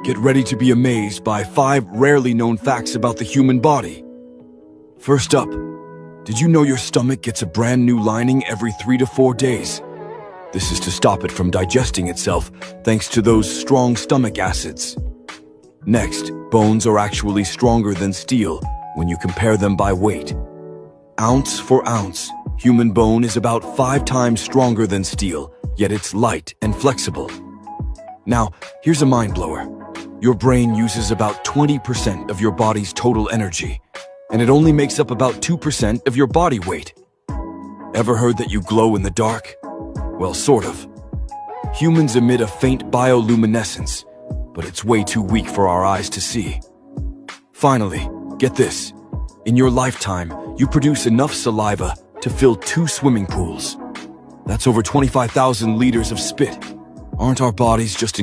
Get ready to be amazed by 5 rarely known facts about the human body. First up, did you know your stomach gets a brand new lining every 3 to 4 days? This is to stop it from digesting itself thanks to those strong stomach acids. Next, bones are actually stronger than steel when you compare them by weight. Ounce for ounce, human bone is about 5 times stronger than steel, yet it's light and flexible. Now, here's a mind blower. Your brain uses about 20% of your body's total energy, and it only makes up about 2% of your body weight. Ever heard that you glow in the dark? Well, sort of. Humans emit a faint bioluminescence, but it's way too weak for our eyes to see. Finally, get this. In your lifetime, you produce enough saliva to fill 2 swimming pools. That's over 25,000 liters of spit. Aren't our bodies just